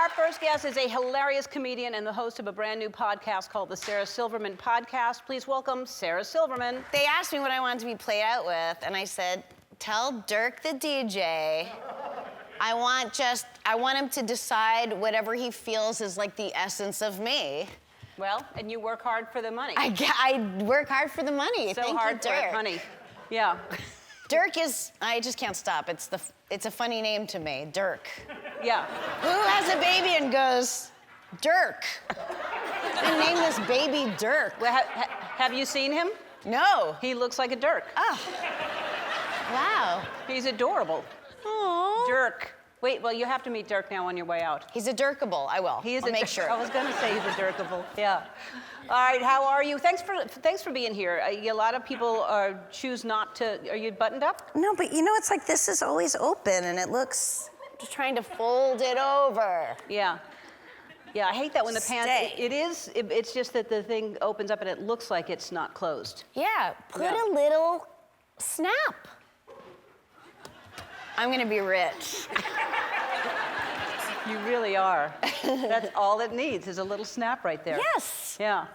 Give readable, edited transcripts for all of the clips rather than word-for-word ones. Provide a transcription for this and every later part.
Our first guest is a hilarious comedian and the host of a brand new podcast called the Sarah Silverman Podcast. Please welcome Sarah Silverman. They asked me what I wanted to be played out with, and I said, tell Dirk the DJ I want him to decide whatever he feels is like the essence of me. Well, and you work hard for the money. I work hard for the money. So Thank hard you, for Dirk. it, honey. Yeah. Dirk is, I just can't stop. It's a funny name to me, Dirk. Yeah. Who has a baby and goes, Dirk? I named this baby Dirk. Well, have you seen him? No. He looks like a Dirk. Oh. Wow. He's adorable. Aww. Dirk. Wait, well, you have to meet Dirk now on your way out. He's a Dirkable. I will. I'll make sure. I was going to say he's a Dirkable. Yeah. All right, how are you? Thanks for being here. A lot of people choose not to. Are you buttoned up? No, but you know, it's like this is always open, and it looks. Just trying to fold it over. Yeah. Yeah, I hate that when the pants. It's just that the thing opens up and it looks like it's not closed. Yeah. Put a little snap. I'm gonna be rich. You really are. That's all it needs is a little snap right there. Yes. Yeah.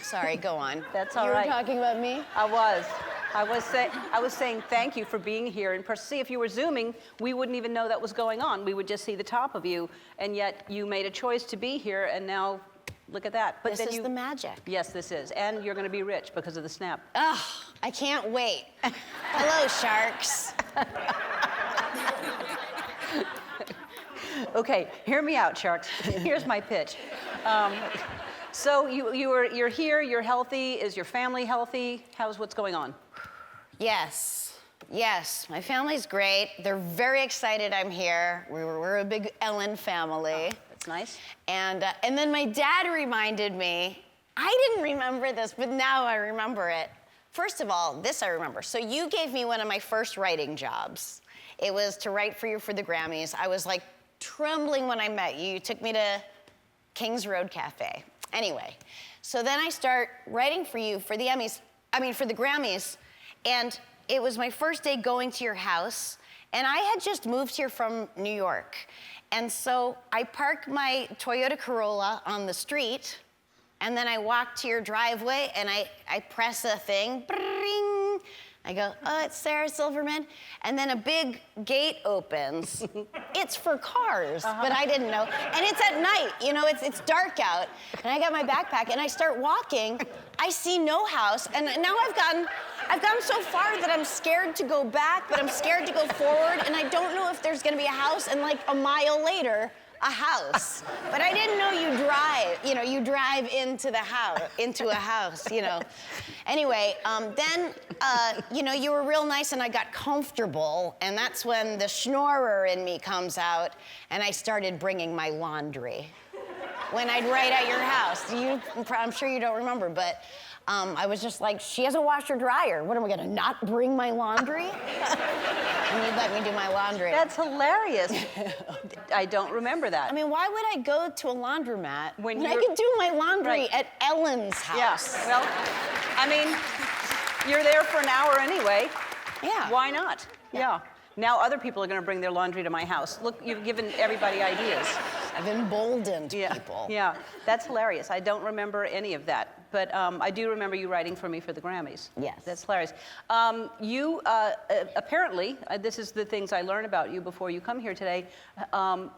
Sorry, go on. That's all right. You were talking about me? I was saying thank you for being here. And see, if you were Zooming, we wouldn't even know that was going on. We would just see the top of you. And yet you made a choice to be here, and now look at that. But this is the magic. Yes, this is. And you're going to be rich because of the snap. Ugh, I can't wait. Hello, sharks. Okay, hear me out, sharks. Here's my pitch. So you're here, you're healthy. Is your family healthy? What's going on? Yes, my family's great. They're very excited I'm here. We're a big Ellen family. Oh, that's nice. And then my dad reminded me, I didn't remember this, but now I remember it. First of all, this I remember. So you gave me one of my first writing jobs. It was to write for you for the Grammys. I was like trembling when I met you. You took me to Kings Road Cafe. Anyway, so then I start writing for you for the for the Grammys, and it was my first day going to your house, and I had just moved here from New York. And so I park my Toyota Corolla on the street, and then I walk to your driveway, and I press a thing, bring. I go, oh, it's Sarah Silverman. And then a big gate opens. It's for cars, but I didn't know. And it's at night, you know, it's dark out. And I got my backpack and I start walking. I see no house. And now I've gotten so far that I'm scared to go back, but I'm scared to go forward. And I don't know if there's gonna be a house. And like a mile later, a house. But I didn't know you drive into a house, you know. Anyway, then, you were real nice and I got comfortable, and that's when the schnorrer in me comes out, and I started bringing my laundry. When I'd write at your house, I'm sure you don't remember, but I was just like, she has a washer dryer. What, am I gonna not bring my laundry? And you'd let me do my laundry. That's hilarious. I don't remember that. I mean, why would I go to a laundromat when I you're- could do my laundry at Ellen's house? Yeah, well, I mean, you're there for an hour anyway. Yeah. Why not? Yeah. Now other people are going to bring their laundry to my house. Look, you've given everybody ideas. I've emboldened people. Yeah, that's hilarious. I don't remember any of that. But I do remember you writing for me for the Grammys. Yes. That's hilarious. You apparently, this is the things I learned about you before you come here today,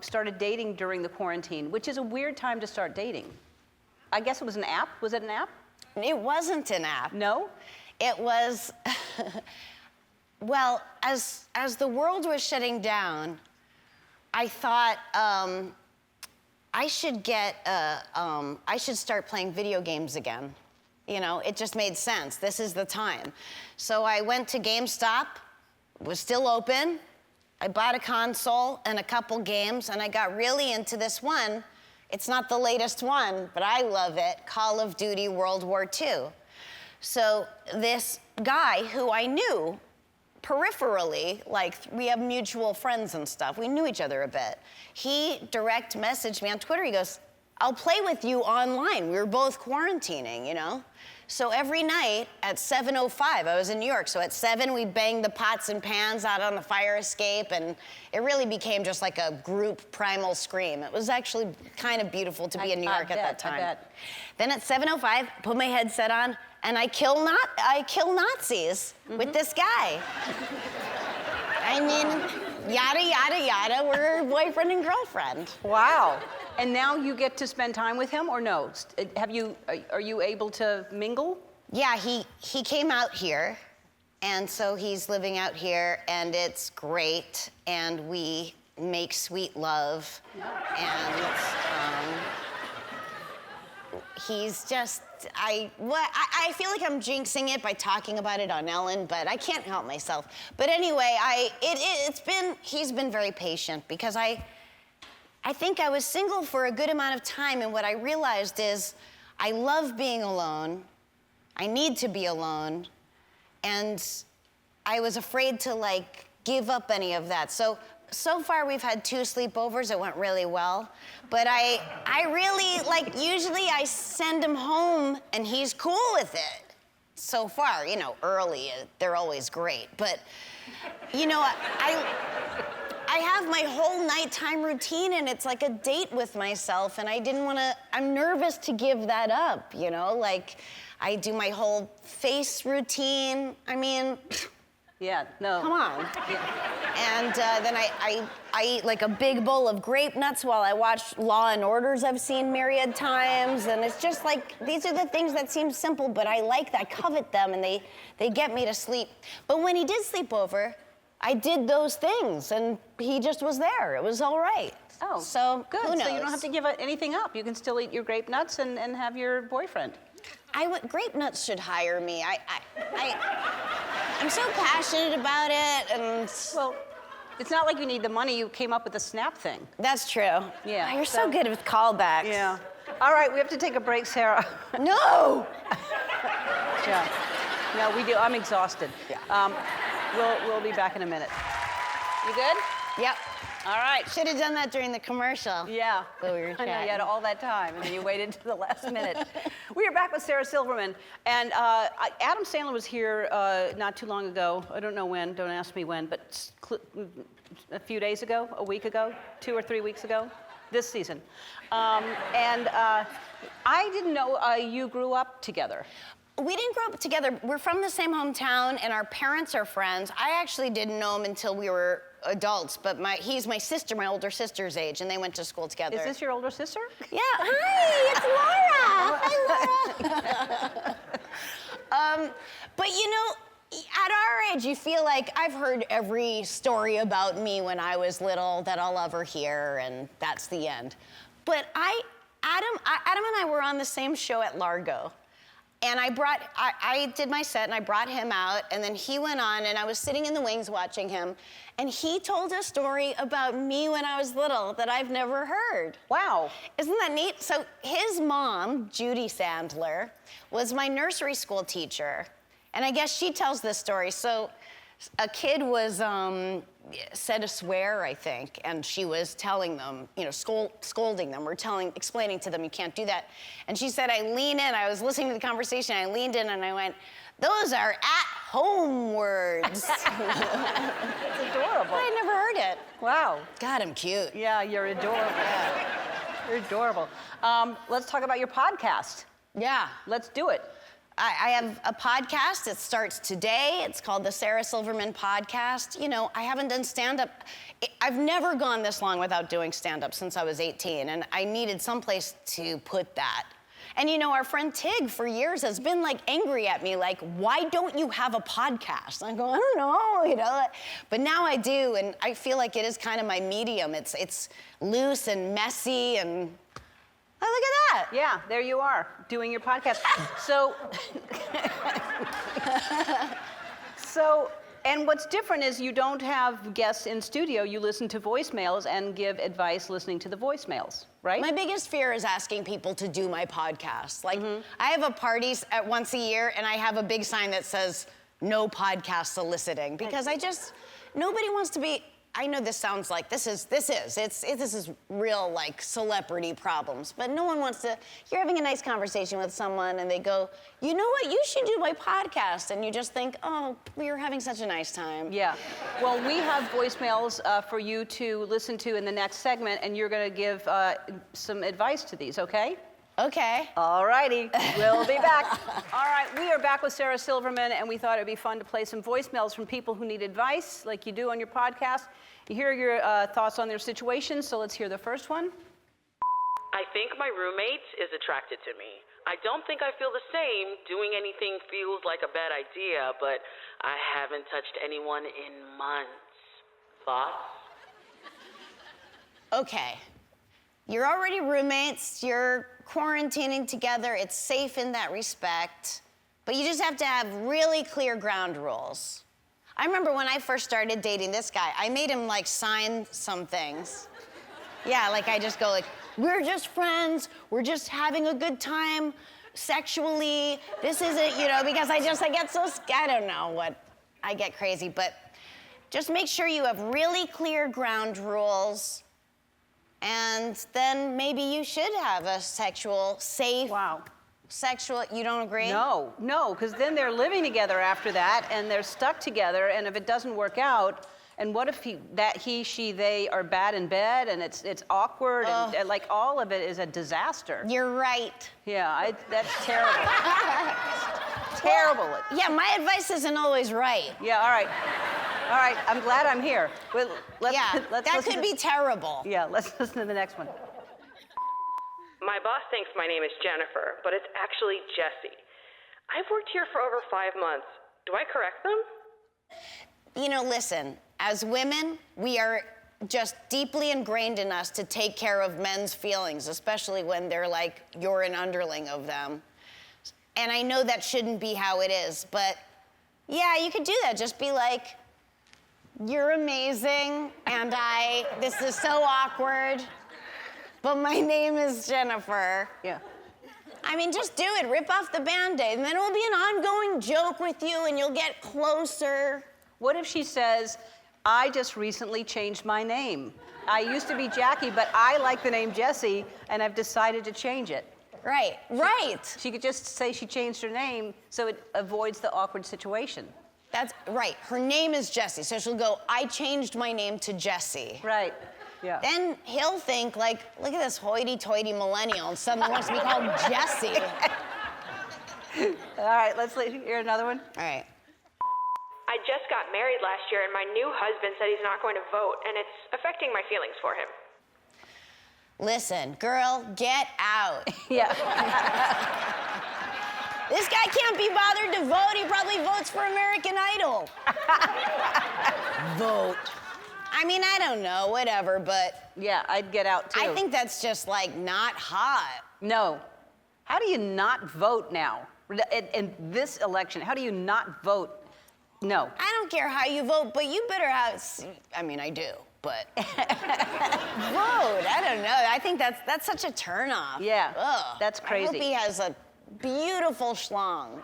started dating during the quarantine, which is a weird time to start dating. I guess it was an app. Was it an app? It wasn't an app. No? It was, well, as the world was shutting down, I thought I should start playing video games again. You know, it just made sense. This is the time. So I went to GameStop, was still open. I bought a console and a couple games, and I got really into this one. It's not the latest one, but I love it, Call of Duty World War II. So this guy who I knew peripherally, like we have mutual friends and stuff, we knew each other a bit. He direct messaged me on Twitter. He goes, I'll play with you online. We were both quarantining, you know? So every night at 7:05, I was in New York, so at 7 we banged the pots and pans out on the fire escape, and it really became just like a group primal scream. It was actually kind of beautiful to be in New York at that time. I bet. Then at 7:05, put my headset on, and I kill Nazis with this guy. I mean, yada, yada, yada, we're boyfriend and girlfriend. Wow. And now you get to spend time with him, or no? Are you able to mingle? Yeah, he came out here, and so he's living out here, and it's great, and we make sweet love, and he's just, I feel like I'm jinxing it by talking about it on Ellen, but I can't help myself. But anyway, he's been very patient, because I think I was single for a good amount of time, and what I realized is I love being alone. I need to be alone. And I was afraid to, like, give up any of that. So far we've had 2 sleepovers. It went really well. But I really, like, usually I send him home and he's cool with it. So far, you know, early, they're always great. But, you know, I have my whole nighttime routine, and it's like a date with myself, and I'm nervous to give that up, you know? Like, I do my whole face routine. I mean, yeah, no. Come on. Yeah. And then I eat like a big bowl of grape nuts while I watch Law and Orders I've seen myriad times, and it's just like, these are the things that seem simple, but I covet them, and they get me to sleep. But when he did sleep over, I did those things, and he just was there. It was all right. Oh, so good. Who knows? So you don't have to give anything up. You can still eat your grape nuts and have your boyfriend. Grape nuts should hire me. I'm so passionate about it, and well, it's not like you need the money. You came up with the Snap thing. That's true. Yeah. Oh, you're so good with callbacks. Yeah. All right, we have to take a break, Sarah. No. Yeah. No, we do. I'm exhausted. Yeah. We'll be back in a minute. You good? Yep. All right. Should have done that during the commercial. Yeah. While we were I know, you had chatting. all that time, and then you waited to the last minute. We are back with Sarah Silverman, and Adam Sandler was here not too long ago. I don't know when, don't ask me when, but a few days ago, a week ago, 2 or 3 weeks ago, this season. And I didn't know you grew up together. We didn't grow up together. We're from the same hometown, and our parents are friends. I actually didn't know him until we were adults, but he's my sister, my older sister's age, and they went to school together. Is this your older sister? Yeah. Hi, it's Laura. Hi, Laura. But you know, at our age, you feel like I've heard every story about me when I was little that I'll ever hear, and that's the end. But Adam and I were on the same show at Largo. And I did my set, and I brought him out, and then he went on, and I was sitting in the wings watching him, and he told a story about me when I was little that I've never heard. Wow. Isn't that neat? So his mom, Judy Sandler, was my nursery school teacher, and I guess she tells this story. So a kid was said a swear, I think, and she was telling them, you know, scolding them, or explaining to them, you can't do that. And she said, I was listening to the conversation, I leaned in and I went, those are at-home words. That's adorable. I never heard it. Wow. God, I'm cute. Yeah, you're adorable. Yeah. You're adorable. Let's talk about your podcast. Yeah. Let's do it. I have a podcast. It starts today. It's called the Sarah Silverman Podcast. You know, I haven't done stand-up. I've never gone this long without doing stand-up since I was 18, and I needed someplace to put that. And you know, our friend Tig for years has been like angry at me, like, why don't you have a podcast? I go, I don't know, you know. But now I do, and I feel like it is kind of my medium. It's loose and messy, and oh, look at that. Yeah, there you are, doing your podcast. And what's different is you don't have guests in studio. You listen to voicemails and give advice listening to the voicemails, right? My biggest fear is asking people to do my podcast. Like, I have a party once a year, and I have a big sign that says, no podcast soliciting, because nobody wants to be, I know this sounds like this is real like celebrity problems, but no one wants to. You're having a nice conversation with someone, and they go, "You know what? You should do my podcast," and you just think, "Oh, we were having such a nice time." Yeah. Well, we have voicemails for you to listen to in the next segment, and you're going to give some advice to these, okay? Okay. All righty, we'll be back. All right, we are back with Sarah Silverman, and we thought it'd be fun to play some voicemails from people who need advice, like you do on your podcast. You hear your thoughts on their situation, so let's hear the first one. I think my roommate is attracted to me. I don't think I feel the same. Doing anything feels like a bad idea, but I haven't touched anyone in months. Thoughts? Okay. You're already roommates, you're quarantining together, it's safe in that respect, but you just have to have really clear ground rules. I remember when I first started dating this guy, I made him like sign some things. Yeah, like I just go like, we're just friends, we're just having a good time sexually, this isn't, you know, because I get so, I don't know what, I get crazy, but just make sure you have really clear ground rules. And then maybe you should have a safe, sexual, you don't agree? No, because then they're living together after that, and they're stuck together, and if it doesn't work out, and what if he, she, they are bad in bed, and it's awkward, and like all of it is a disaster. You're right. Yeah, that's terrible. Terrible. Yeah, my advice isn't always right. Yeah, all right. All right, I'm glad I'm here. Let's that could be terrible. Yeah, let's listen to the next one. My boss thinks my name is Jennifer, but it's actually Jessie. I've worked here for over 5 months. Do I correct them? You know, listen, as women, we are just deeply ingrained in us to take care of men's feelings, especially when they're like, you're an underling of them. And I know that shouldn't be how it is, but yeah, you could do that. Just be like, you're amazing, and this is so awkward, but my name is Jennifer. Yeah. I mean, just do it. Rip off the Band-Aid, and then it will be an ongoing joke with you, and you'll get closer. What if she says, I just recently changed my name. I used to be Jackie, but I like the name Jessie, and I've decided to change it. Right. She could just say she changed her name so it avoids the awkward situation. That's right. Her name is Jessie, so she'll go, I changed my name to Jessie. Right. Yeah. Then he'll think, like, look at this hoity-toity millennial and suddenly wants to be called Jessie. All right, let's hear another one. All right. I just got married last year, and my new husband said he's not going to vote, and it's affecting my feelings for him. Listen, girl, get out. Yeah. This guy can't be bothered to vote. He probably votes for American Idol. Vote. I mean, I don't know, whatever, but... Yeah, I'd get out, too. I think that's just, like, not hot. No. How do you not vote now? In this election, how do you not vote? No. I don't care how you vote, but you better have... I mean, I do, but... Vote, I don't know. I think that's such a turnoff. Yeah, Ugh. that's crazy. I hope he has a beautiful schlong.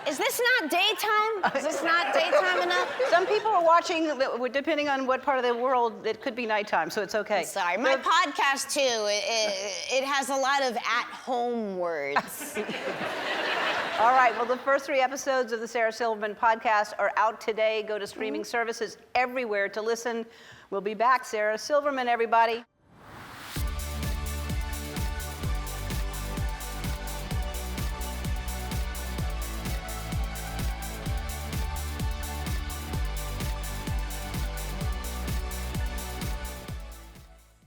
Is this not daytime? Is this not daytime enough? Some people are watching, depending on what part of the world, it could be nighttime, so it's okay. Sorry, my podcast, too, it has a lot of at-home words. All right, well, the first 3 episodes of the Sarah Silverman podcast are out today. Go to streaming services everywhere to listen. We'll be back. Sarah Silverman, everybody.